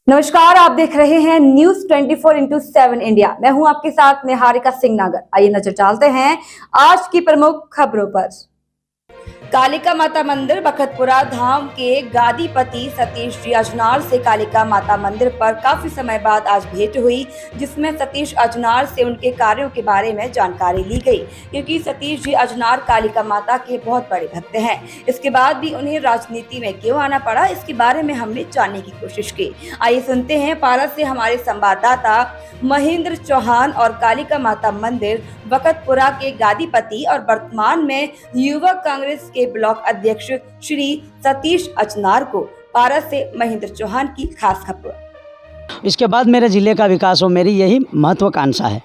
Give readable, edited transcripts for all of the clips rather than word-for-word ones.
नमस्कार, आप देख रहे हैं न्यूज 24/7 इंडिया। मैं हूं आपके साथ निहारिका सिंह नागर। आइए नजर डालते हैं आज की प्रमुख खबरों पर। कालिका माता मंदिर बखतपुरा धाम के गादीपति सतीश जी अजनार से कालिका माता मंदिर पर काफी समय बाद आज भेंट हुई, जिसमें सतीश अजनार से उनके कार्यों के बारे में जानकारी ली गई, क्योंकि सतीश जी अजनार कालिका माता के बहुत बड़े भक्त हैं। इसके बाद भी उन्हें राजनीति में क्यों आना पड़ा, इसके बारे में हमने जानने की कोशिश की। आइए सुनते हैं पारस से हमारे संवाददाता महेंद्र चौहान और कालिका माता मंदिर बखतपुरा के गादीपति और वर्तमान में युवक कांग्रेस के ब्लॉक अध्यक्ष श्री सतीश अजनार को। पारस से महेंद्र चौहान की खास खबर। इसके बाद मेरे ज़िले का विकास हो, मेरी यही महत्वाकांक्षा है।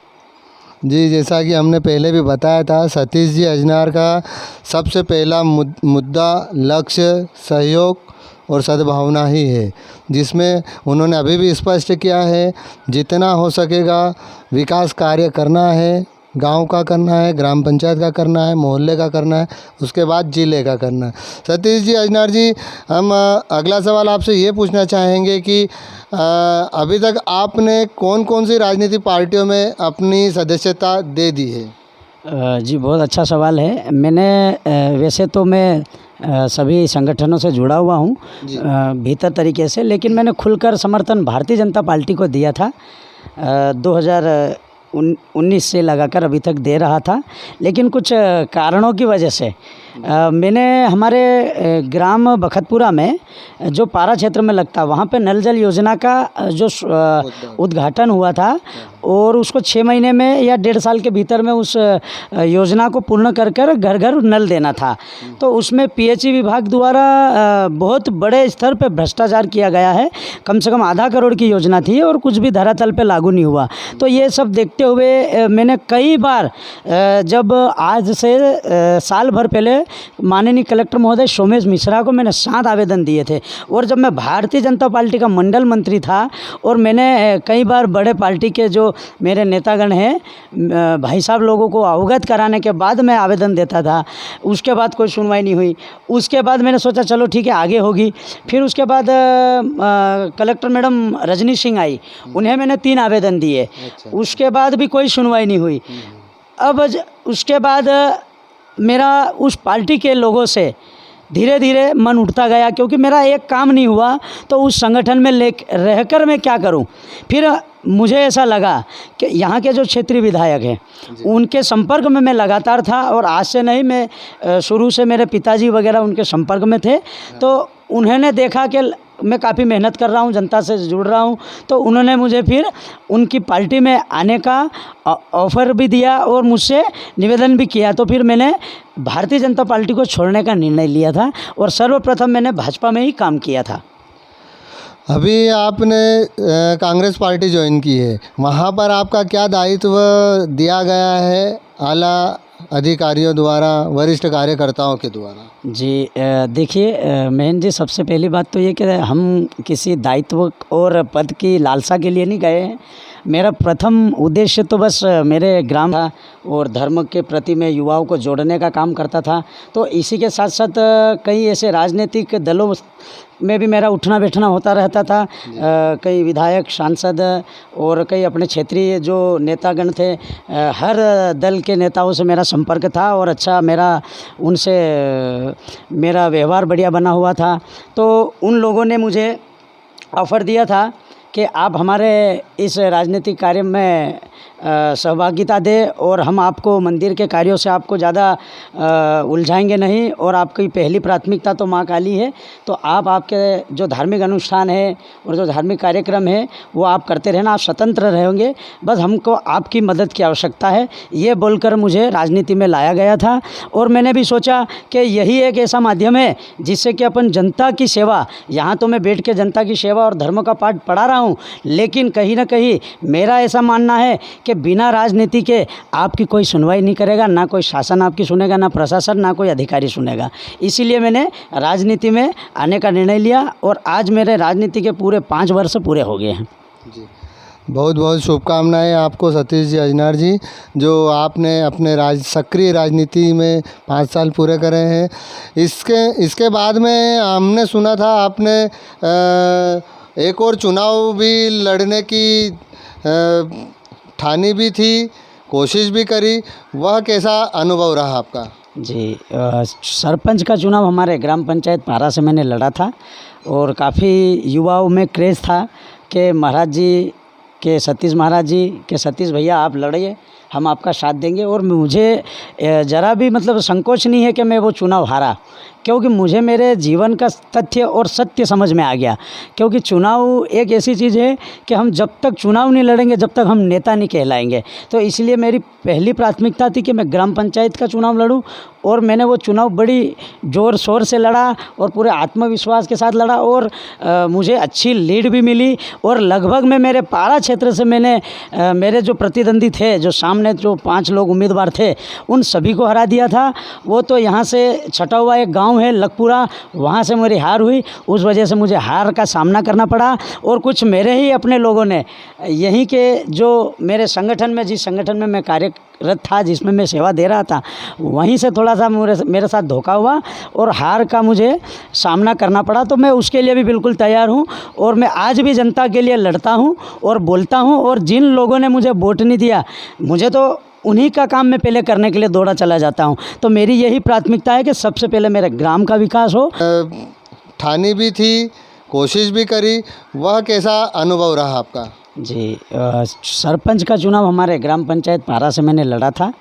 जी, जैसा कि हमने पहले भी बताया था, सतीश जी अजनार का सबसे पहला मुद्दा लक्ष्य सहयोग और सद्भावना ही है, जिसमें उन्होंने अभी भी स्पष्ट किया है जितना हो सकेगा विकास कार्य करना है, गांव का करना है, ग्राम पंचायत का करना है, मोहल्ले का करना है, उसके बाद जिले का करना है। सतीश जी अजनार जी, हम अगला सवाल आपसे ये पूछना चाहेंगे कि अभी तक आपने कौन कौन सी राजनीतिक पार्टियों में अपनी सदस्यता दे दी है? जी, बहुत अच्छा सवाल है। मैंने वैसे तो मैं सभी संगठनों से जुड़ा हुआ हूँ भीतर तरीके से, लेकिन मैंने खुलकर समर्थन भारतीय जनता पार्टी को दिया था। 2019 से लगाकर अभी तक दे रहा था, लेकिन कुछ कारणों की वजह से मैंने हमारे ग्राम बखतपुरा में जो पारा क्षेत्र में लगता, वहाँ पे नल जल योजना का जो उद्घाटन हुआ था और उसको 6 महीने में या 1.5 साल के भीतर में उस योजना को पूर्ण कर कर घर घर नल देना था। तो उसमें पीएचई विभाग द्वारा बहुत बड़े स्तर पे भ्रष्टाचार किया गया है। कम से कम आधा करोड़ की योजना थी और कुछ भी धरातल पे लागू नहीं हुआ। तो ये सब देखते हुए मैंने कई बार, जब आज से साल भर पहले माननीय कलेक्टर महोदय सोमेश मिश्रा को मैंने 7 आवेदन दिए थे। और जब मैं भारतीय जनता पार्टी का मंडल मंत्री था और मैंने कई बार बड़े पार्टी के जो मेरे नेतागण हैं भाई साहब लोगों को अवगत कराने के बाद मैं आवेदन देता था। उसके बाद कोई सुनवाई नहीं हुई। उसके बाद मैंने सोचा चलो ठीक है, आगे होगी। फिर उसके बाद कलेक्टर मैडम रजनी सिंह आई, उन्हें मैंने 3 आवेदन दिए। उसके बाद भी कोई सुनवाई नहीं हुई। अब उसके बाद मेरा उस पार्टी के लोगों से धीरे धीरे मन उठता गया, क्योंकि मेरा एक काम नहीं हुआ तो उस संगठन में रहकर मैं क्या करूं। फिर मुझे ऐसा लगा कि यहाँ के जो क्षेत्रीय विधायक हैं उनके संपर्क में मैं लगातार था, और आज से नहीं, मैं शुरू से मेरे पिताजी वगैरह उनके संपर्क में थे। तो उन्होंने देखा कि मैं काफ़ी मेहनत कर रहा हूँ, जनता से जुड़ रहा हूँ, तो उन्होंने मुझे फिर उनकी पार्टी में आने का ऑफ़र भी दिया और मुझसे निवेदन भी किया। तो फिर मैंने भारतीय जनता पार्टी को छोड़ने का निर्णय लिया था और सर्वप्रथम मैंने भाजपा में ही काम किया था। अभी आपने कांग्रेस पार्टी ज्वाइन की है, वहाँ पर आपका क्या दायित्व दिया गया है आला अधिकारियों द्वारा, वरिष्ठ कार्यकर्ताओं के द्वारा? जी, देखिए महेंद्र जी, सबसे पहली बात तो ये कि हम किसी दायित्व और पद की लालसा के लिए नहीं गए हैं। मेरा प्रथम उद्देश्य तो बस मेरे ग्राम था और धर्म के प्रति मैं युवाओं को जोड़ने का काम करता था। तो इसी के साथ साथ कई ऐसे राजनीतिक दलों में भी मेरा उठना बैठना होता रहता था। कई विधायक, सांसद और कई अपने क्षेत्रीय जो नेतागण थे, हर दल के नेताओं से मेरा संपर्क था और अच्छा मेरा व्यवहार बढ़िया बना हुआ था। तो उन लोगों ने मुझे ऑफ़र दिया था कि आप हमारे इस राजनीतिक कार्य में सहभागिता दें और हम आपको मंदिर के कार्यों से आपको ज़्यादा उलझाएंगे नहीं, और आपकी पहली प्राथमिकता तो माँ काली है। तो आपके जो धार्मिक अनुष्ठान है और जो धार्मिक कार्यक्रम है वो आप करते रहना, आप स्वतंत्र रहेंगे, बस हमको आपकी मदद की आवश्यकता है। ये बोलकर मुझे राजनीति में लाया गया था। और मैंने भी सोचा कि यही एक ऐसा माध्यम है जिससे कि अपन जनता की सेवा, यहाँ तो मैं बैठ के जनता की सेवा और धर्म का पाठ पढ़ा रहा हूँ, लेकिन कहीं ना कहीं मेरा ऐसा मानना है कि बिना राजनीति के आपकी कोई सुनवाई नहीं करेगा, ना कोई शासन आपकी सुनेगा, ना प्रशासन, ना कोई अधिकारी सुनेगा। इसीलिए मैंने राजनीति में आने का निर्णय लिया और आज मेरे राजनीति के पूरे 5 वर्ष पूरे हो गए हैं। जी, बहुत बहुत शुभकामनाएं आपको सतीश जी अजनार जी, जो आपने अपने सक्रिय राजनीति में 5 साल पूरे करे हैं। इसके बाद में हमने सुना था आपने एक और चुनाव भी लड़ने की ठानी भी थी, कोशिश भी करी, वह कैसा अनुभव रहा आपका? जी सरपंच का चुनाव हमारे ग्राम पंचायत पारा से मैंने लड़ा था और काफ़ी युवाओं में क्रेज़ था कि महाराज जी के सतीश भैया आप लड़िए, हम आपका साथ देंगे। और मुझे ज़रा भी मतलब संकोच नहीं है कि मैं वो चुनाव हारा, क्योंकि मुझे मेरे जीवन का तथ्य और सत्य समझ में आ गया। क्योंकि चुनाव एक ऐसी चीज़ है कि हम जब तक चुनाव नहीं लड़ेंगे जब तक हम नेता नहीं कहलाएंगे। तो इसलिए मेरी पहली प्राथमिकता थी कि मैं ग्राम पंचायत का चुनाव लड़ूं, और मैंने वो चुनाव बड़ी ज़ोर शोर से लड़ा और पूरे आत्मविश्वास के साथ लड़ा, और मुझे अच्छी लीड भी मिली। और लगभग मैं मेरे पारा क्षेत्र से मैंने मेरे जो प्रतिद्वंदी थे, जो सामने जो 5 लोग उम्मीदवार थे, उन सभी को हरा दिया था। वो तो यहाँ से छटा हुआ एक गांव है लखपुरा, वहाँ से मेरी हार हुई। उस वजह से मुझे हार का सामना करना पड़ा। और कुछ मेरे ही अपने लोगों ने यहीं के जो मेरे संगठन में, जिस संगठन में मैं कार्यरत था, जिसमें मैं सेवा दे रहा था, वहीं से थोड़ा सा मेरे साथ धोखा हुआ और हार का मुझे सामना करना पड़ा। तो मैं उसके लिए भी बिल्कुल तैयार हूँ, और मैं आज भी जनता के लिए लड़ता हूँ और बोलता हूँ। और जिन लोगों ने मुझे वोट नहीं दिया, मुझे तो उन्हीं का काम मैं पहले करने के लिए दौड़ा चला जाता हूँ। तो मेरी यही प्राथमिकता है कि सबसे पहले मेरे ग्राम का विकास हो। ठानी भी थी, कोशिश भी करी, वह कैसा अनुभव रहा आपका? जी सरपंच का चुनाव हमारे ग्राम पंचायत पारा से मैंने लड़ा था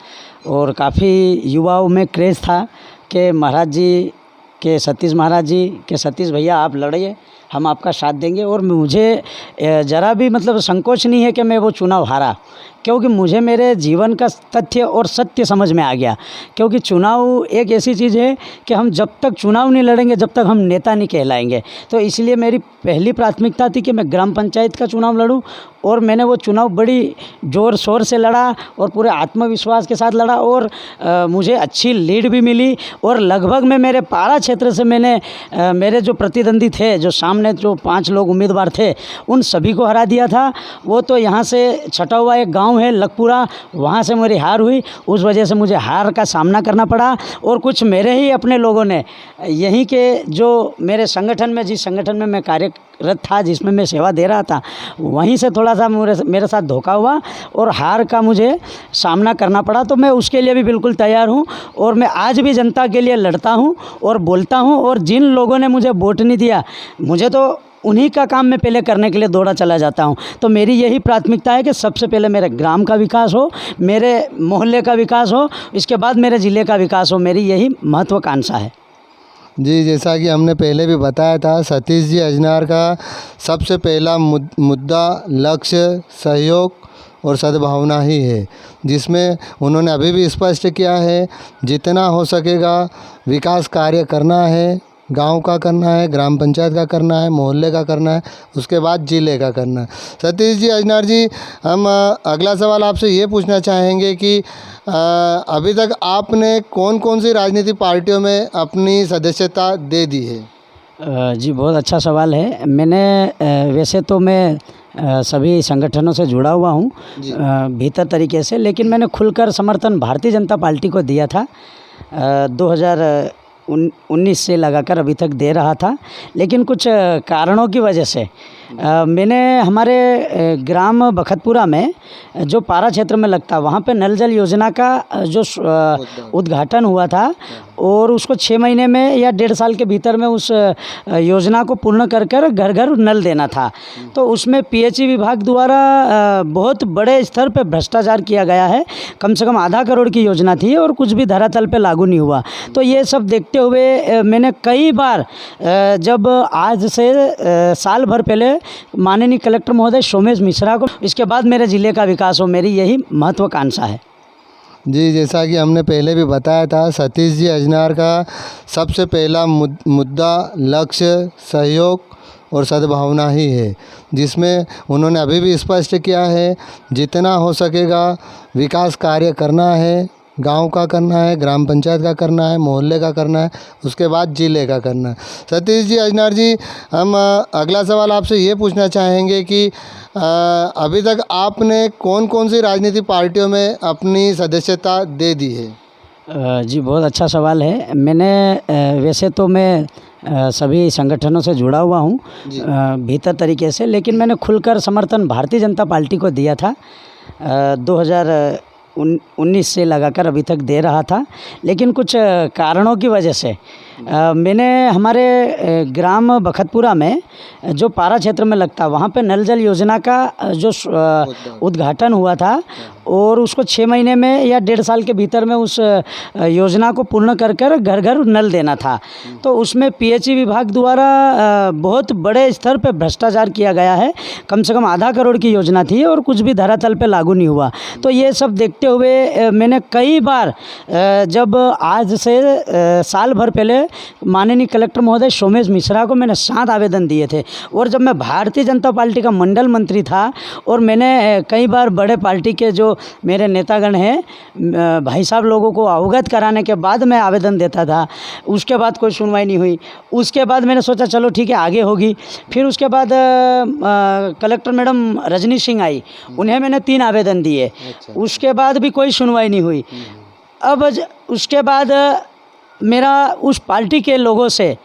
और काफ़ी युवाओं में क्रेज़ था कि महाराज जी के सतीश भैया आप लड़िए, हम आपका साथ देंगे। और मुझे ज़रा भी मतलब संकोच नहीं है कि मैं वो चुनाव हारा, क्योंकि मुझे मेरे जीवन का तथ्य और सत्य समझ में आ गया। क्योंकि चुनाव एक ऐसी चीज़ है कि हम जब तक चुनाव नहीं लड़ेंगे जब तक हम नेता नहीं कहलाएंगे। तो इसलिए मेरी पहली प्राथमिकता थी कि मैं ग्राम पंचायत का चुनाव लड़ूं, और मैंने वो चुनाव बड़ी ज़ोर शोर से लड़ा और पूरे आत्मविश्वास के साथ लड़ा, और मुझे अच्छी लीड भी मिली। और लगभग मैं मेरे पारा क्षेत्र से मैंने मेरे जो प्रतिद्वंदी थे, जो सामने जो 5 लोग उम्मीदवार थे, उन सभी को हरा दिया था। वो तो यहाँ से छटा हुआ एक गांव है लखपुरा, वहाँ से मेरी हार हुई। उस वजह से मुझे हार का सामना करना पड़ा। और कुछ मेरे ही अपने लोगों ने यहीं के जो मेरे संगठन में, जिस संगठन में मैं कार्यरत था, जिसमें मैं सेवा दे रहा था, वहीं से थोड़ा सा मेरे साथ धोखा हुआ और हार का मुझे सामना करना पड़ा। तो मैं उसके लिए भी बिल्कुल तैयार हूँ, और मैं आज भी जनता के लिए लड़ता हूँ और बोलता हूँ। और जिन लोगों ने मुझे वोट नहीं दिया, मुझे तो उन्हीं का काम मैं पहले करने के लिए दौड़ा चला जाता हूँ। तो मेरी यही प्राथमिकता है कि सबसे पहले मेरे ग्राम का विकास हो, मेरे मोहल्ले का विकास हो, इसके बाद मेरे ज़िले का विकास हो। मेरी यही महत्वाकांक्षा है। जी, जैसा कि हमने पहले भी बताया था, सतीश जी अजनार का सबसे पहला मुद्दा लक्ष्य, सहयोग और सद्भावना ही है, जिसमें उन्होंने अभी भी स्पष्ट किया है जितना हो सकेगा विकास कार्य करना है। गांव का करना है, ग्राम पंचायत का करना है, मोहल्ले का करना है, उसके बाद जिले का करना है। सतीश जी अजनार जी, हम अगला सवाल आपसे ये पूछना चाहेंगे कि अभी तक आपने कौन कौन सी राजनीतिक पार्टियों में अपनी सदस्यता दे दी है? जी बहुत अच्छा सवाल है। मैंने वैसे तो मैं सभी संगठनों से जुड़ा हुआ हूँ भीतर तरीके से, लेकिन मैंने खुलकर समर्थन भारतीय जनता पार्टी को दिया था। 2019 से लगाकर अभी तक दे रहा था, लेकिन कुछ कारणों की वजह से मैंने हमारे ग्राम बखतपुरा में जो पारा क्षेत्र में लगता, वहाँ पे नल जल योजना का जो उद्घाटन हुआ था, और उसको 6 महीने में या 1.5 साल के भीतर में उस योजना को पूर्ण कर कर घर घर नल देना था। तो उसमें पीएचई विभाग द्वारा बहुत बड़े स्तर पे भ्रष्टाचार किया गया है। कम से कम आधा करोड़ की योजना थी और कुछ भी धरातल पे लागू नहीं हुआ। तो ये सब देखते हुए मैंने कई बार, जब आज से साल भर पहले माननीय कलेक्टर महोदय सोमेश मिश्रा को, इसके बाद मेरे ज़िले का विकास हो, मेरी यही महत्वाकांक्षा है। जी, जैसा कि हमने पहले भी बताया था, सतीश जी अजनार का सबसे पहला मुद्दा लक्ष्य, सहयोग और सद्भावना ही है, जिसमें उन्होंने अभी भी स्पष्ट किया है जितना हो सकेगा विकास कार्य करना है। गांव का करना है, ग्राम पंचायत का करना है, मोहल्ले का करना है, उसके बाद जिले का करना है। सतीश जी अजनार जी, हम अगला सवाल आपसे ये पूछना चाहेंगे कि अभी तक आपने कौन कौन सी राजनीतिक पार्टियों में अपनी सदस्यता दे दी है? जी बहुत अच्छा सवाल है। मैंने वैसे तो मैं सभी संगठनों से जुड़ा हुआ हूँ भीतर तरीके से, लेकिन मैंने खुलकर समर्थन भारतीय जनता पार्टी को दिया था। 2019 से लगाकर अभी तक दे रहा था, लेकिन कुछ कारणों की वजह से मैंने हमारे ग्राम बखतपुरा में जो पारा क्षेत्र में लगता वहाँ पे नल जल योजना का जो उद्घाटन हुआ था और उसको 6 महीने में या 1.5 साल के भीतर में उस योजना को पूर्ण कर कर घर घर नल देना था। तो उसमें पीएचई विभाग द्वारा बहुत बड़े स्तर पे भ्रष्टाचार किया गया है। कम से कम आधा करोड़ की योजना थी और कुछ भी धरातल पे लागू नहीं हुआ। तो ये सब देखते हुए मैंने कई बार जब आज से साल भर पहले माननीय कलेक्टर महोदय सोमेश मिश्रा को मैंने 7 आवेदन दिए थे, और जब मैं भारतीय जनता पार्टी का मंडल मंत्री था और मैंने कई बार बड़े पार्टी के जो मेरे नेतागण हैं भाई साहब लोगों को अवगत कराने के बाद मैं आवेदन देता था। उसके बाद कोई सुनवाई नहीं हुई। उसके बाद मैंने सोचा चलो ठीक है आगे होगी। फिर उसके बाद कलेक्टर मैडम रजनी सिंह आई, उन्हें मैंने 3 आवेदन दिए। उसके बाद भी कोई सुनवाई नहीं हुई। अब उसके बाद मेरा उस पार्टी के लोगों से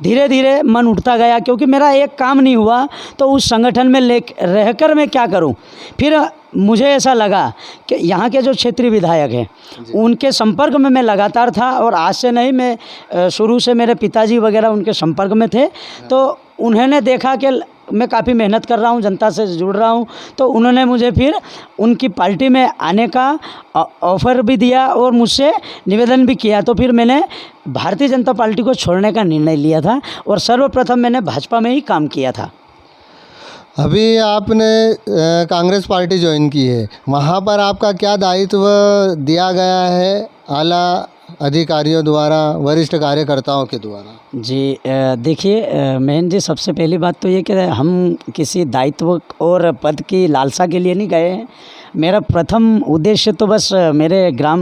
धीरे धीरे मन उठता गया, क्योंकि मेरा एक काम नहीं हुआ तो उस संगठन में रहकर मैं क्या करूं। फिर मुझे ऐसा लगा कि यहाँ के जो क्षेत्रीय विधायक हैं उनके संपर्क में मैं लगातार था, और आज से नहीं, मैं शुरू से मेरे पिताजी वगैरह उनके संपर्क में थे। तो उन्होंने देखा कि मैं काफ़ी मेहनत कर रहा हूँ, जनता से जुड़ रहा हूँ, तो उन्होंने मुझे फिर उनकी पार्टी में आने का ऑफ़र भी दिया और मुझसे निवेदन भी किया। तो फिर मैंने भारतीय जनता पार्टी को छोड़ने का निर्णय लिया था और सर्वप्रथम मैंने भाजपा में ही काम किया था। अभी आपने कांग्रेस पार्टी ज्वाइन की है, वहाँ पर आपका क्या दायित्व दिया गया है आला अधिकारियों द्वारा, वरिष्ठ कार्यकर्ताओं के द्वारा? जी देखिए मेहन जी, सबसे पहली बात तो ये कि हम किसी दायित्व और पद की लालसा के लिए नहीं गए हैं। मेरा प्रथम उद्देश्य तो बस मेरे ग्राम